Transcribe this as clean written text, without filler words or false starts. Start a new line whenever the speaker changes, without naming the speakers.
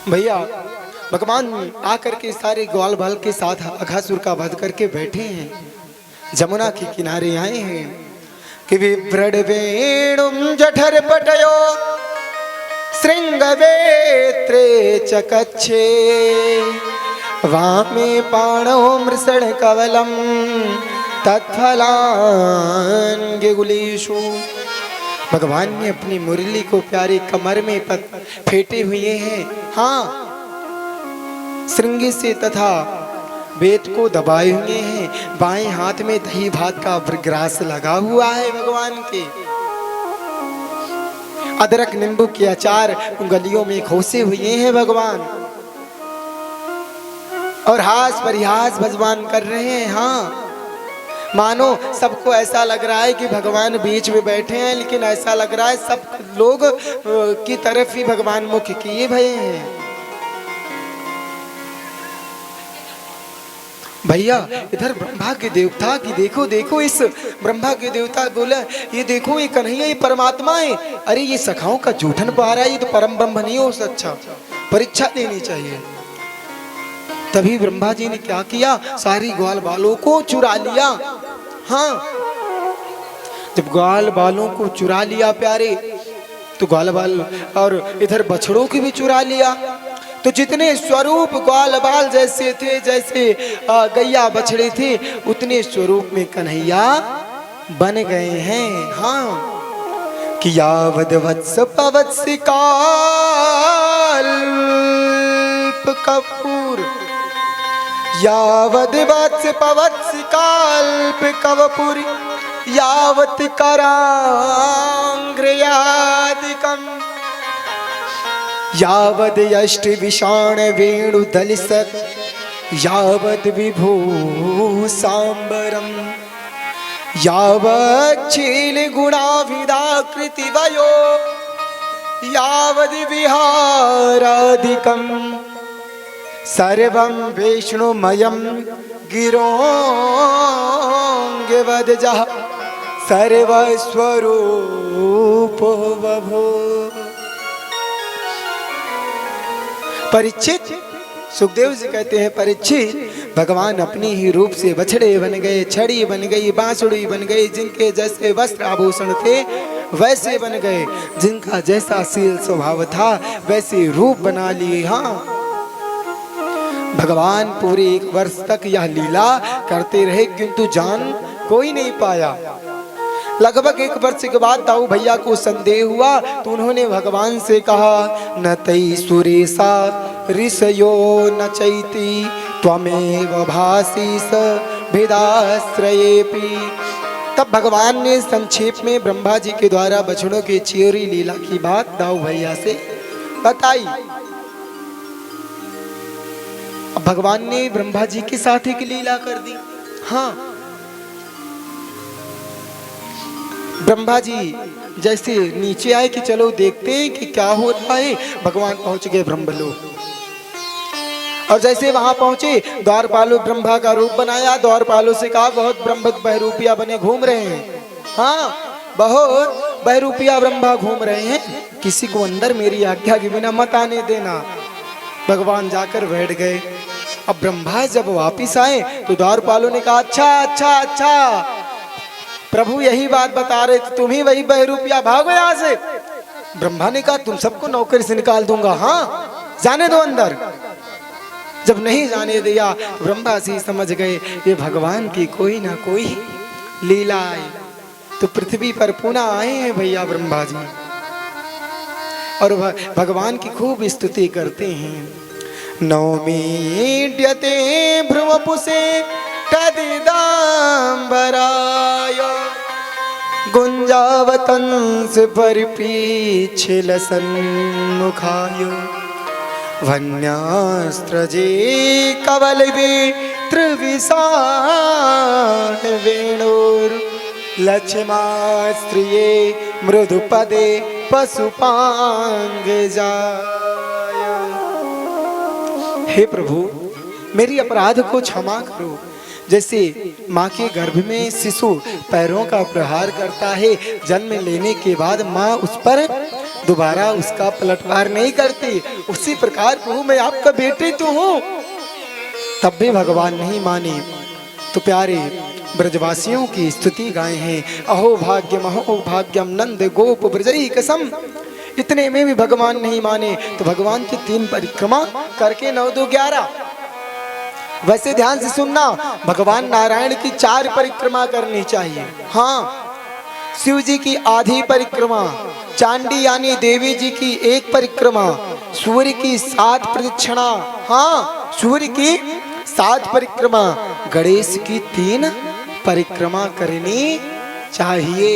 भैया भगवान आकर के सारे ग्वाल बाल के साथ अघासुर का वध करके बैठे हैं, जमुना के किनारे आए हैं कि विव्रड वेणुम जठर पटयो श्रृंग वेत्रे चकच्छे वामे पाणो मृषण कवलम तत्फलांगुलीषु। भगवान ने अपनी मुरली को प्यारे कमर में फेंटे हुए हैं, हाँ श्रृंगी से तथा वेद को दबाए हुए हैं। बाएं हाथ में दही भात का ग्रास लगा हुआ है भगवान के। अदरक नींबू के अचार उंगलियों में खोसे हुए हैं भगवान, और हास परिहास भगवान कर रहे हैं। हाँ मानो सबको ऐसा लग रहा है कि भगवान बीच में बैठे हैं, लेकिन ऐसा लग रहा है सब लोग की तरफ ही भगवान मुख किए भये हैं। भैया इधर ब्रह्मा के देवता की देखो देखो, इस ब्रह्मा के देवता बोला ये देखो ये कन्हैया ये परमात्मा है। अरे ये सखाओं का जूठन पा रहा है, ये तो परम ब्रह्म नहीं हो सकता, परीक्षा देनी चाहिए। तभी ब्रह्मा जी ने क्या किया, सारी ग्वाल बालों को चुरा लिया। हाँ जब ग्वाल बालों को चुरा लिया प्यारे, तो ग्वाल बाल और इधर बछड़ों की भी चुरा लिया। तो जितने स्वरूप ग्वाल बाल जैसे थे, जैसे गैया बछड़े थे, उतने स्वरूप में कन्हैया बन गए हैं। हाँ कि यावद वत्स पवत्सिकाल्प कपूर, यावद वत्स पवत्सिकाल्प कवपुर, यावत करांग्रयादिकम, यावद यष्ट विषाण वेणु दलिसत, यावद विभू सांबरम, यावत छील गुणाविदाकृति वयो, यावद विहाराधिकम, सर्वं विष्णुमयं गिरोऽङ्गवदजः सर्वस्वरूपो बभो। परीक्षित, सुखदेव जी कहते हैं परीक्षित भगवान अपने ही रूप से बछड़े बन गए, छड़ी बन गई, बांसुड़ी बन गई, जिनके जैसे वस्त्र आभूषण थे वैसे बन गए, जिनका जैसा शील स्वभाव था वैसे रूप बना लिए। हाँ भगवान पूरे 1 वर्ष तक यह लीला करते रहे, किंतु जान कोई नहीं पाया। लगभग 1 वर्ष के बाद दाऊ भैया को संदेह हुआ, तो उन्होंने भगवान से कहा न तई सुरेशा ऋषयो न चैति त्वमेव भासीस भेदाश्रयेपि। तब भगवान ने संक्षेप में ब्रह्मा जी के द्वारा बछड़ों के चियोरी लीला की बात दाऊ भैया से बताई। अब भगवान ने ब्रह्मा जी के साथ एक लीला कर दी। हाँ ब्रह्मा जी जैसे नीचे आए कि चलो देखते हैं कि क्या हो रहा है, भगवान पहुंच गए ब्रह्मलोक। और जैसे वहां पहुंचे, द्वारपालो ब्रह्मा का रूप बनाया, द्वारपालों से कहा बहुत ब्रह्म बहरूपिया बने घूम रहे हैं। हाँ बहुत बहरूपिया ब्रह्मा घूम रहे हैं, किसी को अंदर मेरी आज्ञा के बिना मत आने देना। भगवान जाकर बैठ गए। अब ब्रह्मा जब वापिस आए तो द्वारपालों ने कहा अच्छा अच्छा अच्छा प्रभु यही बात बता रहे थे, तुम ही वही बहरूपिया, भागो यहाँ से। ब्रह्मा ने कहा तुम सबको नौकरी से निकाल दूंगा, हाँ जाने दो अंदर। जब नहीं जाने दिया ब्रह्मा जी समझ गए ये भगवान की कोई ना कोई लीला आई। तो पृथ्वी पर पुनः आए हैं भैया ब्रह्मा जी, और भगवान की खूब स्तुति करते हैं। नौमीड्यते भ्रुवपुषे तदिदाम्बराय, गुंजावतंस परिपीच्छिल सन्मुखाय, वन्यास्त्रजे कवलवे त्रिविशाल वेणुर, लक्ष्मास्त्रिये मृदुपदे पशुपांगजाय। हे प्रभु मेरी अपराध को क्षमा करो। जैसे माँ के गर्भ में शिशु पैरों का प्रहार करता है, जन्म लेने के बाद माँ उस पर दोबारा उसका पलटवार नहीं करते। उसी प्रकार प्रभु मैं आपका बेटे तो हूँ, तब भी भगवान नहीं माने। तो प्यारे ब्रजवासियों की स्तुति गाए हैं, अहो भाग्यम नंद गोप ब्रजई कसम। इतने में भी भगवान नहीं माने तो भगवान की 3 परिक्रमा करके 9 2 11। वैसे ध्यान से सुनना, भगवान नारायण की 4 परिक्रमा करनी चाहिए। हाँ, शिव जी की आधी परिक्रमा, चांडी यानी देवी जी की 1 परिक्रमा, सूर्य की 7 प्रदक्षिणा, हाँ सूर्य की 7 परिक्रमा, गणेश की 3 परिक्रमा करनी चाहिए।